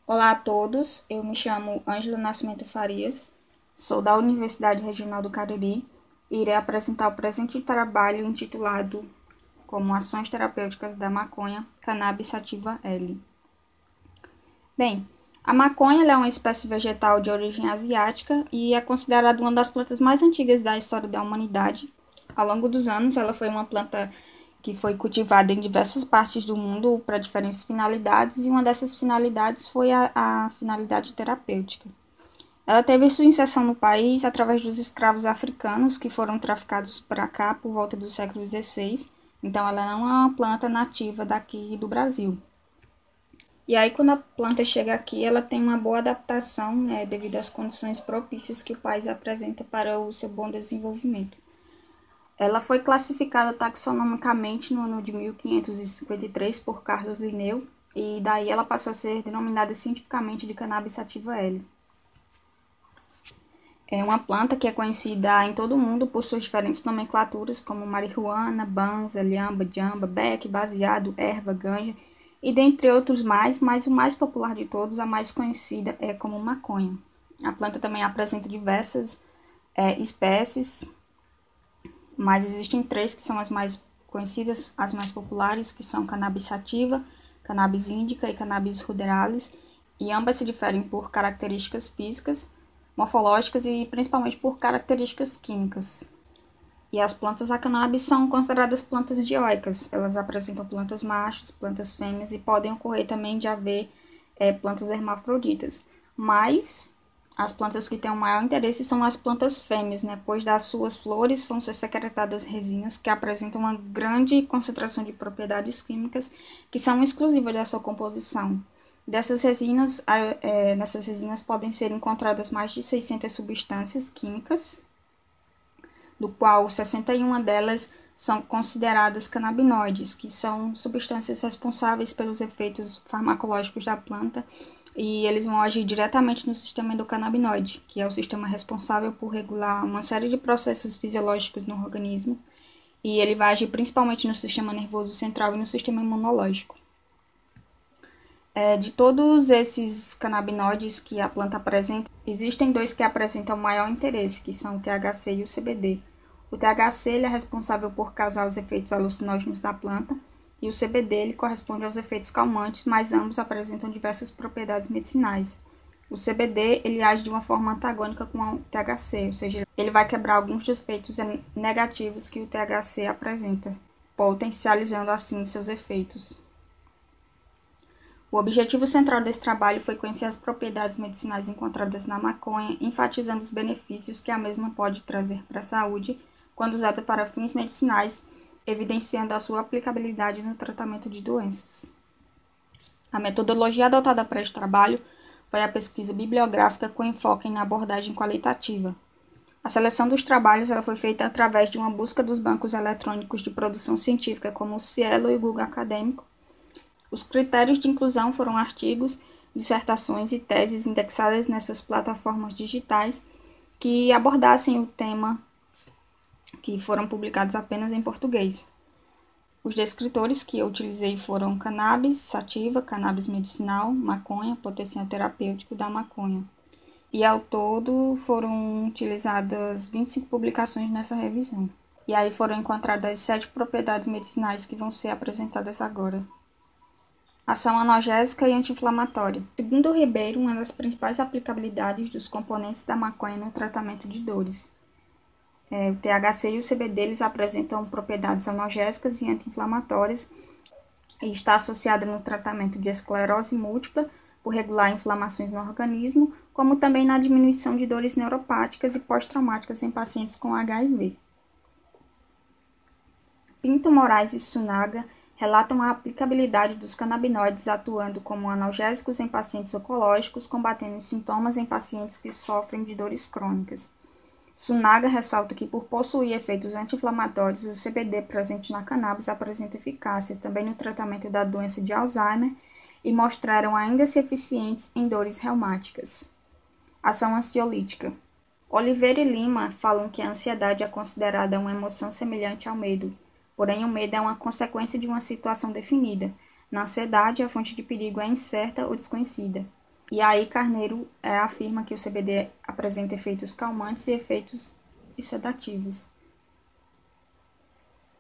Olá a todos, eu me chamo Ângela Nascimento Farias, sou da Universidade Regional do Cariri e irei apresentar o presente trabalho intitulado como Ações Terapêuticas da Maconha, Cannabis sativa L. Bem, a maconha é uma espécie vegetal de origem asiática e é considerada uma das plantas mais antigas da história da humanidade. Ao longo dos anos, ela foi uma planta que foi cultivada em diversas partes do mundo para diferentes finalidades, e uma dessas finalidades foi a finalidade terapêutica. Ela teve sua inserção no país através dos escravos africanos que foram traficados para cá por volta do século XVI, então ela não é uma planta nativa daqui do Brasil. E aí, quando a planta chega aqui, ela tem uma boa adaptação, devido às condições propícias que o país apresenta para o seu bom desenvolvimento. Ela foi classificada taxonomicamente no ano de 1553 por Carlos Linneu, e daí ela passou a ser denominada cientificamente de Cannabis sativa L. É uma planta que é conhecida em todo o mundo por suas diferentes nomenclaturas, como marihuana, banza, lhamba, jamba, beck, baseado, erva, ganja, e dentre outros mais, mas o mais popular de todos, a mais conhecida, é como maconha. A planta também apresenta diversas espécies, mas existem três que são as mais conhecidas, as mais populares, que são cannabis sativa, cannabis indica e cannabis ruderalis, e ambas se diferem por características físicas, morfológicas e principalmente por características químicas. E as plantas da cannabis são consideradas plantas dioicas. Elas apresentam plantas machos, plantas fêmeas e podem ocorrer também de haver plantas hermafroditas. Mas as plantas que têm o maior interesse são as plantas fêmeas, pois das suas flores vão ser secretadas resinas que apresentam uma grande concentração de propriedades químicas que são exclusivas da sua composição. Nessas resinas podem ser encontradas mais de 600 substâncias químicas, do qual 61 delas são consideradas canabinoides, que são substâncias responsáveis pelos efeitos farmacológicos da planta, e eles vão agir diretamente no sistema endocannabinoide, que é o sistema responsável por regular uma série de processos fisiológicos no organismo, e ele vai agir principalmente no sistema nervoso central e no sistema imunológico. De todos esses canabinoides que a planta apresenta, existem dois que apresentam maior interesse, que são o THC e o CBD. O THC ele é responsável por causar os efeitos alucinógenos da planta, e o CBD ele corresponde aos efeitos calmantes, mas ambos apresentam diversas propriedades medicinais. O CBD ele age de uma forma antagônica com o THC, ou seja, ele vai quebrar alguns dos efeitos negativos que o THC apresenta, potencializando assim seus efeitos. O objetivo central desse trabalho foi conhecer as propriedades medicinais encontradas na maconha, enfatizando os benefícios que a mesma pode trazer para a saúde quando usada para fins medicinais, evidenciando a sua aplicabilidade no tratamento de doenças. A metodologia adotada para este trabalho foi a pesquisa bibliográfica com enfoque na abordagem qualitativa. A seleção dos trabalhos ela foi feita através de uma busca dos bancos eletrônicos de produção científica, como o Cielo e o Google Acadêmico. Os critérios de inclusão foram artigos, dissertações e teses indexadas nessas plataformas digitais que abordassem o tema, que foram publicados apenas em português. Os descritores que eu utilizei foram cannabis sativa, cannabis medicinal, maconha, potencial terapêutico da maconha. E ao todo foram utilizadas 25 publicações nessa revisão. E aí foram encontradas 7 propriedades medicinais que vão ser apresentadas agora. Ação analgésica e anti-inflamatória. Segundo o Ribeiro, uma das principais aplicabilidades dos componentes da maconha no tratamento de dores. O THC e o CBD eles apresentam propriedades analgésicas e anti-inflamatórias e está associada no tratamento de esclerose múltipla, por regular inflamações no organismo, como também na diminuição de dores neuropáticas e pós-traumáticas em pacientes com HIV. Pinto, Moraes e Sunaga relatam a aplicabilidade dos canabinoides atuando como analgésicos em pacientes oncológicos, combatendo os sintomas em pacientes que sofrem de dores crônicas. Sunaga ressalta que, por possuir efeitos anti-inflamatórios, o CBD presente na cannabis apresenta eficácia também no tratamento da doença de Alzheimer e mostraram ainda ser eficientes em dores reumáticas. Ação ansiolítica. Oliveira e Lima falam que a ansiedade é considerada uma emoção semelhante ao medo. Porém, o medo é uma consequência de uma situação definida. Na ansiedade, a fonte de perigo é incerta ou desconhecida. E aí Carneiro afirma que o CBD apresenta efeitos calmantes e efeitos sedativos.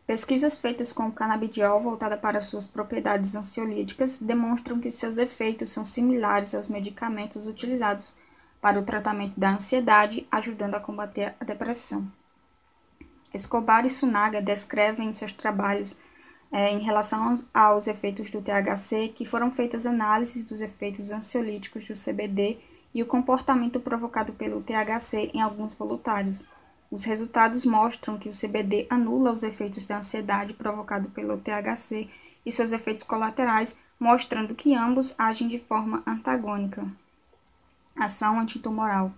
Pesquisas feitas com o canabidiol voltada para suas propriedades ansiolíticas demonstram que seus efeitos são similares aos medicamentos utilizados para o tratamento da ansiedade, ajudando a combater a depressão. Escobar e Sunaga descrevem em seus trabalhos em relação aos efeitos do THC que foram feitas análises dos efeitos ansiolíticos do CBD e o comportamento provocado pelo THC em alguns voluntários. Os resultados mostram que o CBD anula os efeitos da ansiedade provocado pelo THC e seus efeitos colaterais, mostrando que ambos agem de forma antagônica. Ação antitumoral.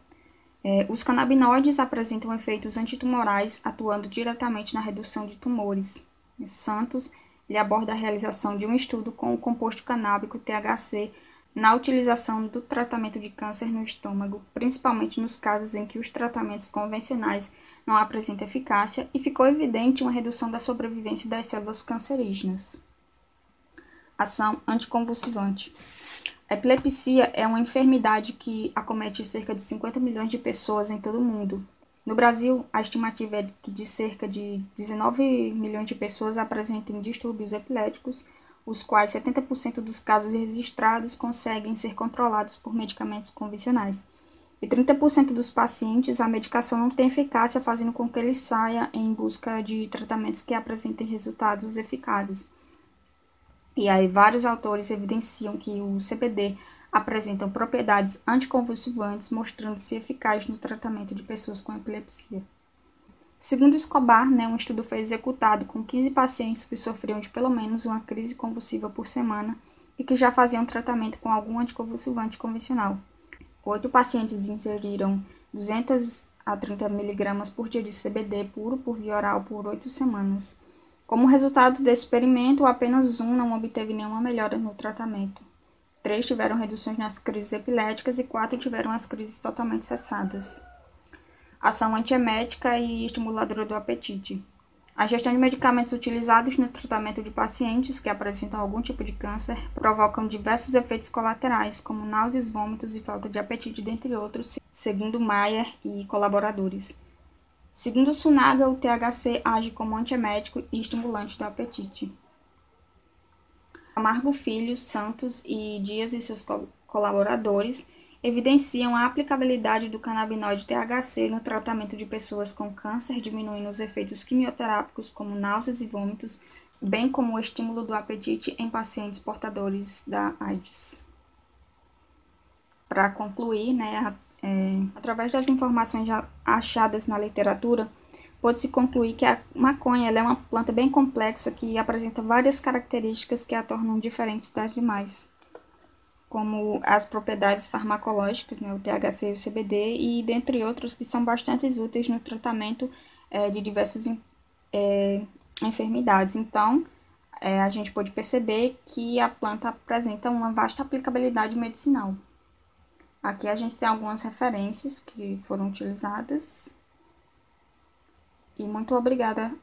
Os canabinoides apresentam efeitos antitumorais atuando diretamente na redução de tumores. Santos ele aborda a realização de um estudo com o composto canábico THC na utilização do tratamento de câncer no estômago, principalmente nos casos em que os tratamentos convencionais não apresentam eficácia e ficou evidente uma redução da sobrevivência das células cancerígenas. Ação anticonvulsivante. A epilepsia é uma enfermidade que acomete cerca de 50 milhões de pessoas em todo o mundo. No Brasil, a estimativa é que de cerca de 19 milhões de pessoas apresentem distúrbios epiléticos, os quais 70% dos casos registrados conseguem ser controlados por medicamentos convencionais. E 30% dos pacientes, a medicação não tem eficácia, fazendo com que eles saiam em busca de tratamentos que apresentem resultados eficazes. E aí, vários autores evidenciam que o CBD apresenta propriedades anticonvulsivantes, mostrando-se eficaz no tratamento de pessoas com epilepsia. Segundo Escobar, um estudo foi executado com 15 pacientes que sofriam de pelo menos uma crise convulsiva por semana e que já faziam tratamento com algum anticonvulsivante convencional. 8 pacientes ingeriram 200 a 30 mg por dia de CBD puro por via oral por 8 semanas. Como resultado desse experimento, apenas um não obteve nenhuma melhora no tratamento. 3 tiveram reduções nas crises epiléticas e 4 tiveram as crises totalmente cessadas. Ação antiemética e estimuladora do apetite. A gestão de medicamentos utilizados no tratamento de pacientes que apresentam algum tipo de câncer provocam diversos efeitos colaterais, como náuseas, vômitos e falta de apetite, dentre outros, segundo Mayer e colaboradores. Segundo Sunaga, o THC age como antiemético e estimulante do apetite. Camargo Filho, Santos e Dias e seus colaboradores evidenciam a aplicabilidade do canabinoide THC no tratamento de pessoas com câncer, diminuindo os efeitos quimioterápicos como náuseas e vômitos, bem como o estímulo do apetite em pacientes portadores da AIDS. Para concluir, através das informações já achadas na literatura, pode-se concluir que a maconha é uma planta bem complexa que apresenta várias características que a tornam diferente das demais, como as propriedades farmacológicas, o THC e o CBD, e dentre outros que são bastante úteis no tratamento de diversas enfermidades. Então, a gente pode perceber que a planta apresenta uma vasta aplicabilidade medicinal. Aqui a gente tem algumas referências que foram utilizadas. E muito obrigada